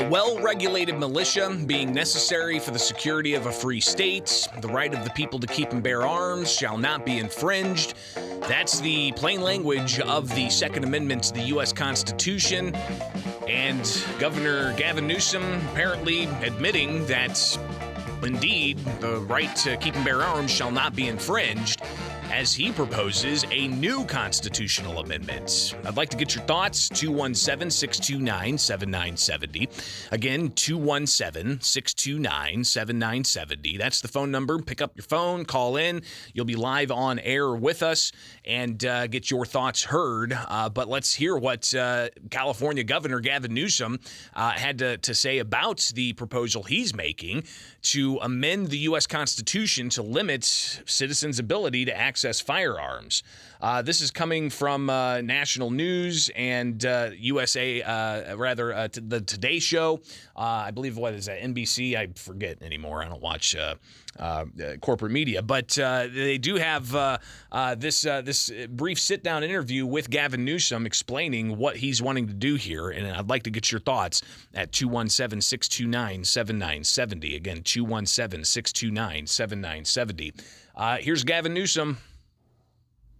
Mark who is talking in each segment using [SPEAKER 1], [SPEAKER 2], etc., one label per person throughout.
[SPEAKER 1] A well-regulated militia being necessary for the security of a free state. The right of the people to keep and bear arms shall not be infringed. That's the plain language of the Second Amendment to the U.S. Constitution. And Governor Gavin Newsom apparently admitting that, indeed, the right to keep and bear arms shall not be infringed, as he proposes a new constitutional amendment. I'd like to get your thoughts. 217-629-7970. Again, 217-629-7970. That's the phone number. Pick up your phone, call in. You'll be live on air with us and get your thoughts heard. But let's hear what California Governor Gavin Newsom had to say about the proposal he's making to amend the U.S. Constitution to limit citizens' ability to access firearms. This is coming from national news and the Today Show. I believe, what is that, NBC? I forget anymore. I don't watch corporate media. But they do have this brief sit-down interview with Gavin Newsom explaining what he's wanting to do here. And I'd like to get your thoughts at 217-629-7970. Again, 217-629-7970. Here's Gavin Newsom.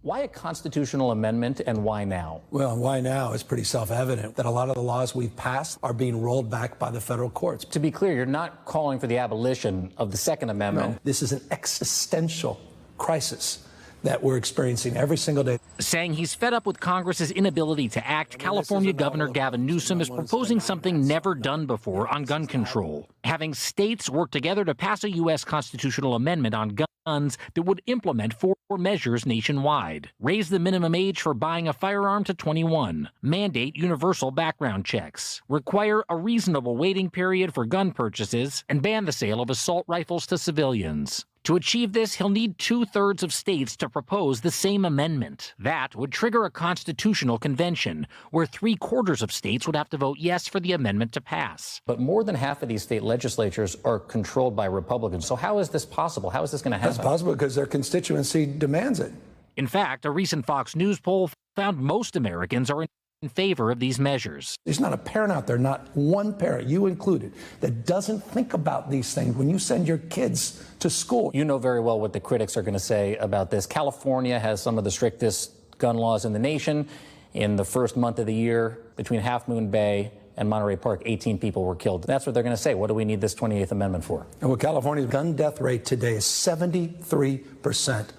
[SPEAKER 2] Why a constitutional amendment and why now?
[SPEAKER 3] Well, why now is pretty self-evident that a lot of the laws we've passed are being rolled back by the federal courts.
[SPEAKER 2] To be clear, you're not calling for the abolition of the Second Amendment.
[SPEAKER 3] No, this is an existential crisis that we're experiencing every single day.
[SPEAKER 2] Saying he's fed up with Congress's inability to act, California Governor Gavin Newsom is proposing something never done before on gun control, having states work together to pass a U.S. constitutional amendment on guns that would implement 4 measures nationwide. Raise the minimum age for buying a firearm to 21. Mandate universal background checks. Require a reasonable waiting period for gun purchases, and ban the sale of assault rifles to civilians. To achieve this, he'll need 2/3 of states to propose the same amendment. That would trigger a constitutional convention, where 3/4 of states would have to vote yes for the amendment to pass. But more than half of these state legislatures are controlled by Republicans. So how is this possible? How is this going to happen?
[SPEAKER 3] It's possible because their constituency demands it.
[SPEAKER 2] In fact, a recent Fox News poll found most Americans are in favor of these measures.
[SPEAKER 3] There's not a parent out there, not one parent, you included, that doesn't think about these things when you send your kids to school.
[SPEAKER 2] You know very well what the critics are going to say about this. California has some of the strictest gun laws in the nation. In the first month of the year, between Half Moon Bay and Monterey Park, 18 people were killed. That's what they're going to say. What do we need this 28th Amendment for?
[SPEAKER 3] And well, California's gun death rate today is 73%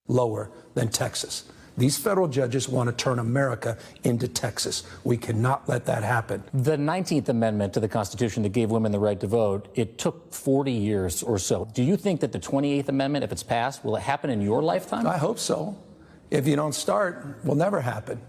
[SPEAKER 3] lower than Texas. These federal judges want to turn America into Texas. We cannot let that happen.
[SPEAKER 2] The 19th Amendment to the Constitution that gave women the right to vote, it took 40 years or so. Do you think that the 28th Amendment, if it's passed, will it happen in your lifetime?
[SPEAKER 3] I hope so. If you don't start, it will never happen.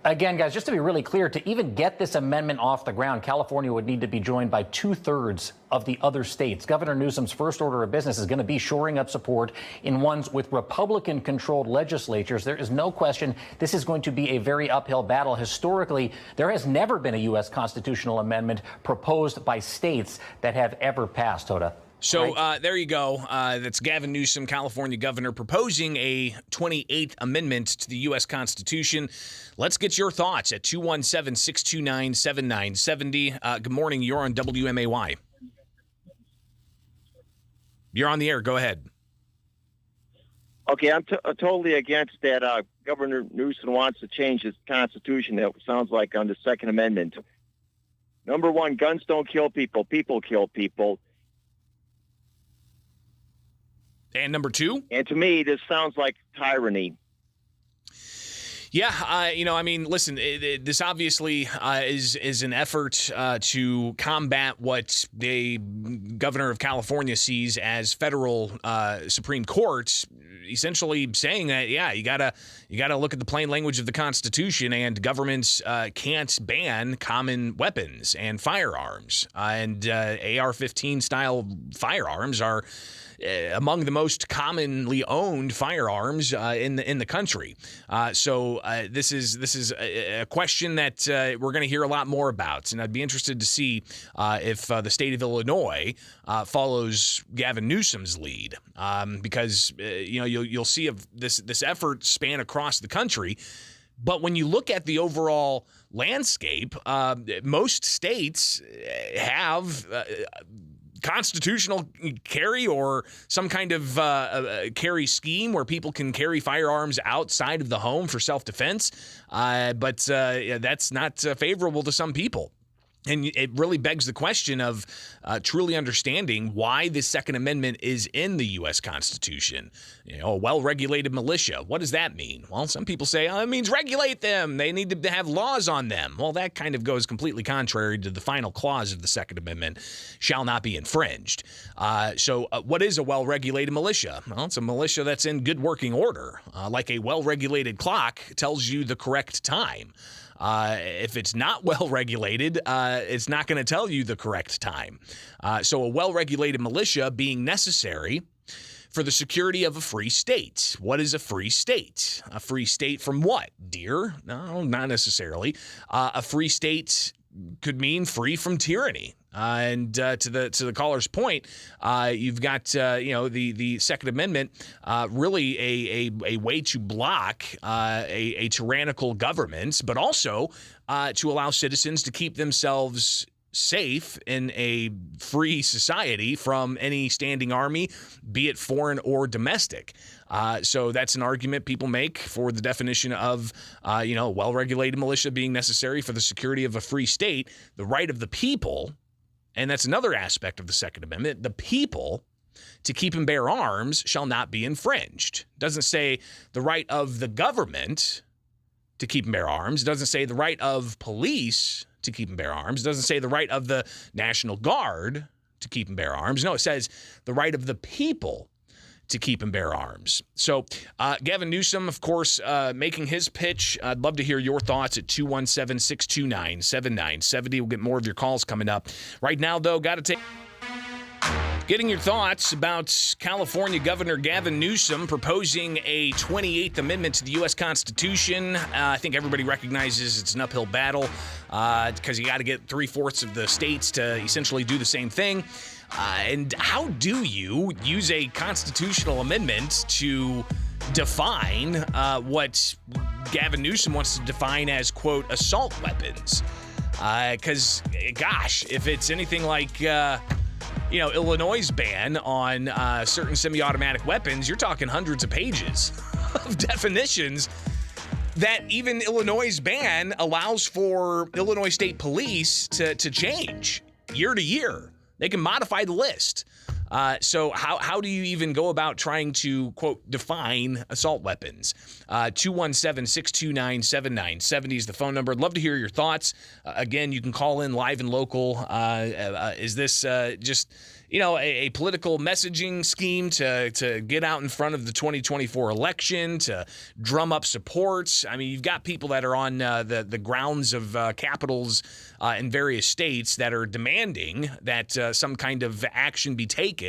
[SPEAKER 2] Again, guys, just to be really clear, to even get this amendment off the ground, California would need to be joined by 2/3 of the other states. Governor Newsom's first order of business is going to be shoring up support in ones with Republican-controlled legislatures. There is no question this is going to be a very uphill battle. Historically, there has never been a U.S. constitutional amendment proposed by states that have ever passed, Hoda.
[SPEAKER 1] So there you go. That's Gavin Newsom, California governor, proposing a 28th Amendment to the U.S. Constitution. Let's get your thoughts at 217-629-7970. Good morning. You're on WMAY. You're on the air. Go ahead.
[SPEAKER 4] Okay, I'm totally against that. Governor Newsom wants to change his Constitution. That sounds like on the Second Amendment. Number one, guns don't kill people. People kill people.
[SPEAKER 1] And number 2?
[SPEAKER 4] And to me, this sounds like tyranny.
[SPEAKER 1] Yeah, listen, this obviously is an effort to combat what the governor of California sees as federal Supreme Court, essentially saying that, you gotta look at the plain language of the Constitution, and governments can't ban common weapons and firearms, and AR-15 style firearms are among the most commonly owned firearms in the country. So this is a question that we're going to hear a lot more about, and I'd be interested to see if the state of Illinois follows Gavin Newsom's lead, because you'll see if this effort span across the country. But when you look at the overall landscape, most states have constitutional carry or some kind of carry scheme where people can carry firearms outside of the home for self-defense. But that's not favorable to some people. And it really begs the question of truly understanding why the Second Amendment is in the U.S. Constitution. A well-regulated militia. What does that mean? Well, some people say, it means regulate them. They need to have laws on them. Well, that kind of goes completely contrary to the final clause of the Second Amendment, shall not be infringed. So what is a well-regulated militia? Well, it's a militia that's in good working order. Like a well-regulated clock tells you the correct time. If it's not well regulated, it's not going to tell you the correct time. So a well-regulated militia being necessary for the security of a free state. What is a free state? A free state from what? Deer? No, not necessarily. A free state could mean free from tyranny. And to the caller's point, you've got the Second Amendment really a way to block a tyrannical government, but also to allow citizens to keep themselves safe in a free society from any standing army, be it foreign or domestic. So that's an argument people make for the definition of, a well-regulated militia being necessary for the security of a free state, the right of the people. And that's another aspect of the Second Amendment. The people to keep and bear arms shall not be infringed. It doesn't say the right of the government to keep and bear arms. It doesn't say the right of police to keep and bear arms. It doesn't say the right of the National Guard to keep and bear arms. No, it says the right of the people to keep and bear arms. So Gavin Newsom, of course, making his pitch. I'd love to hear your thoughts at 217-629-7970. We'll get more of your calls coming up. Right now, though, getting your thoughts about California Governor Gavin Newsom proposing a 28th Amendment to the U.S. Constitution. I think everybody recognizes it's an uphill battle because you got to get 3/4 of the states to essentially do the same thing. And how do you use a constitutional amendment to define what Gavin Newsom wants to define as, quote, assault weapons? Because, gosh, if it's anything like, Illinois' ban on certain semi-automatic weapons, you're talking hundreds of pages of definitions that even Illinois' ban allows for Illinois State Police to change year to year. They can modify the list. So how do you even go about trying to, quote, define assault weapons? 217-629-7970 is the phone number. I'd love to hear your thoughts. Again, you can call in live and local. Is this just, a political messaging scheme to get out in front of the 2024 election, to drum up support? I mean, you've got people that are on the grounds of capitals in various states that are demanding that some kind of action be taken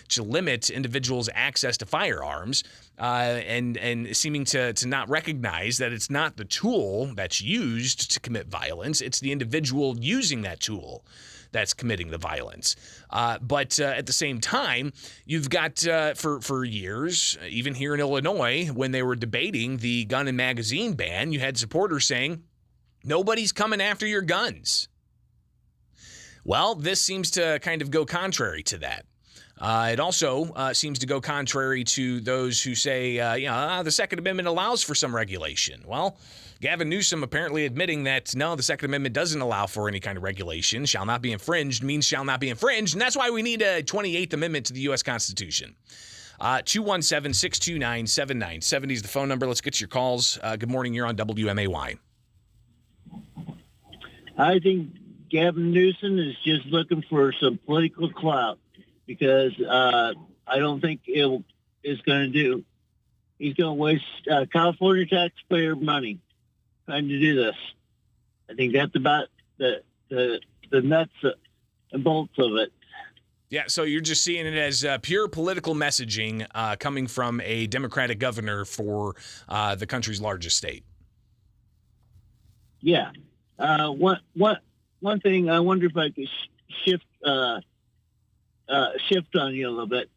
[SPEAKER 1] to limit individuals' access to firearms, and seeming to not recognize that it's not the tool that's used to commit violence, it's the individual using that tool that's committing the violence. But at the same time, you've got, for years, even here in Illinois, when they were debating the gun and magazine ban, you had supporters saying, nobody's coming after your guns. Well, this seems to kind of go contrary to that. It also seems to go contrary to those who say, the Second Amendment allows for some regulation. Well, Gavin Newsom apparently admitting that, no, the Second Amendment doesn't allow for any kind of regulation. Shall not be infringed means shall not be infringed, and that's why we need a 28th Amendment to the U.S. Constitution. 217-629-7970 is the phone number. Let's get to your calls. Good morning. You're on WMAY.
[SPEAKER 5] I think Gavin Newsom is just looking for some political clout, because I don't think it's going to do. He's going to waste California taxpayer money trying to do this. I think that's about the nuts and bolts of it.
[SPEAKER 1] Yeah, so you're just seeing it as pure political messaging coming from a Democratic governor for the country's largest state.
[SPEAKER 5] Yeah. One thing, I wonder if I could shift on you a little bit,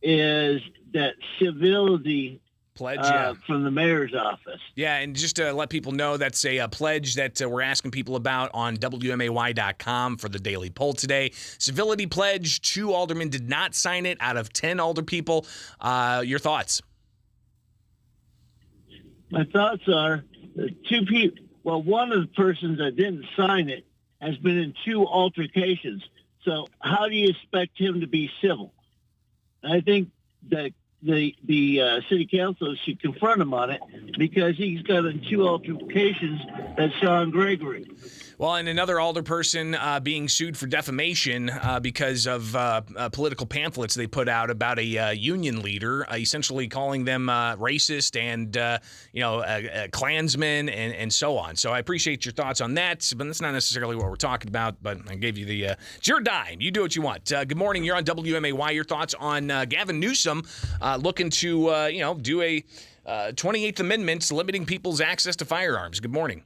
[SPEAKER 5] is that civility
[SPEAKER 1] Pledge,
[SPEAKER 5] from the mayor's office.
[SPEAKER 1] Yeah, and just to let people know, that's a pledge that we're asking people about on WMAY.com for the daily poll today. Civility pledge, 2 aldermen did not sign it out of 10 alder people. Your thoughts?
[SPEAKER 5] My thoughts are two people. Well, one of the persons that didn't sign it has been in 2 altercations. So how do you expect him to be civil? I think that the city council should confront him on it because he's got in 2 altercations that's Sean Gregory.
[SPEAKER 1] Well, and another alderperson being sued for defamation because of political pamphlets they put out about a union leader, essentially calling them racist and, a Klansman and so on. So I appreciate your thoughts on that, but that's not necessarily what we're talking about, but I gave you the it's your dime. You do what you want. Good morning. You're on WMAY. Your thoughts on Gavin Newsom looking to, do a 28th Amendment limiting people's access to firearms. Good morning.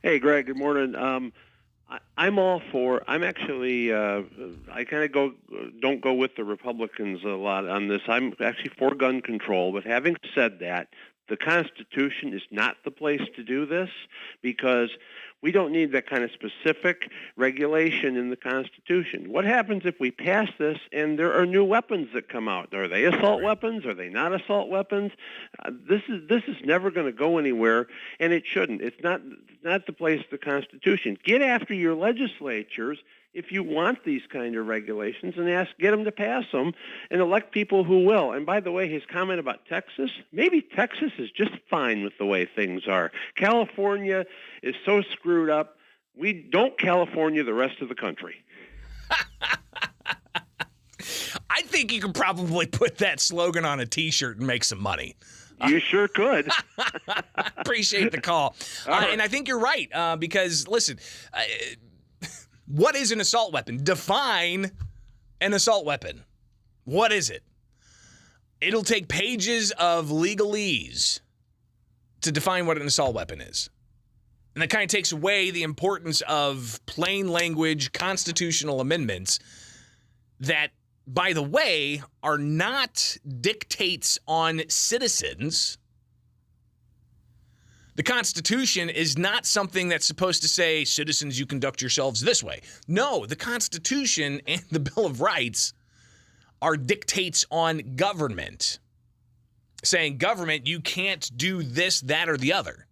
[SPEAKER 6] Hey, Greg, good morning. I'm all for, I'm actually, I kind of don't go with the Republicans a lot on this. I'm actually for gun control, but having said that, the Constitution is not the place to do this because we don't need that kind of specific regulation in the Constitution. What happens if we pass this and there are new weapons that come out? Are they assault weapons? Are they not assault weapons? This is never going to go anywhere, and it shouldn't. It's not the place of the Constitution. Get after your legislatures if you want these kind of regulations and get them to pass them and elect people who will. And by the way, his comment about Texas, maybe Texas is just fine with the way things are. California is so screwed up. We don't California the rest of the country.
[SPEAKER 1] I think you could probably put that slogan on a T-shirt and make some money.
[SPEAKER 6] You sure could.
[SPEAKER 1] Appreciate the call. And I think you're right because, listen, what is an assault weapon? Define an assault weapon. What is it? It'll take pages of legalese to define what an assault weapon is. And that kind of takes away the importance of plain language constitutional amendments that, by the way, are not dictates on citizens. The Constitution is not something that's supposed to say, citizens, you conduct yourselves this way. No, the Constitution and the Bill of Rights are dictates on government, saying, government, you can't do this, that, or the other.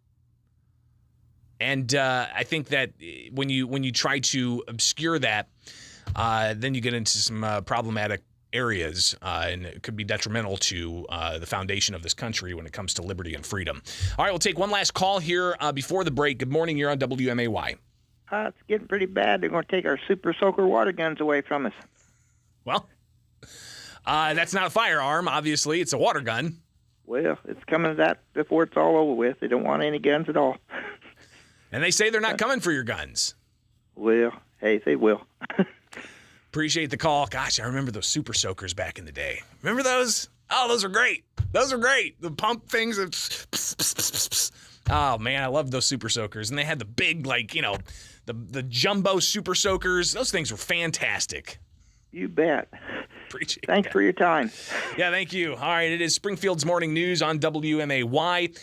[SPEAKER 1] And I think that when you try to obscure that, then you get into some problematic areas, and it could be detrimental to the foundation of this country when it comes to liberty and freedom. All right, we'll take one last call here before the break. Good morning. You're on WMAY.
[SPEAKER 7] It's getting pretty bad. They're going to take our super soaker water guns away from us.
[SPEAKER 1] Well, that's not a firearm, obviously. It's a water gun.
[SPEAKER 7] Well, it's coming to that before it's all over with. They don't want any guns at all.
[SPEAKER 1] And they say they're not coming for your guns.
[SPEAKER 7] Well, hey, they will.
[SPEAKER 1] Appreciate the call. Gosh, I remember those super soakers back in the day. Remember those? Oh, those are great. Those are great. The pump things. That, oh, man, I loved those super soakers. And they had the big, the jumbo super soakers. Those things were fantastic.
[SPEAKER 7] You bet.
[SPEAKER 1] Appreciate it.
[SPEAKER 7] Thanks for your time.
[SPEAKER 1] Yeah, thank you. All right, it is Springfield's Morning News on WMAY.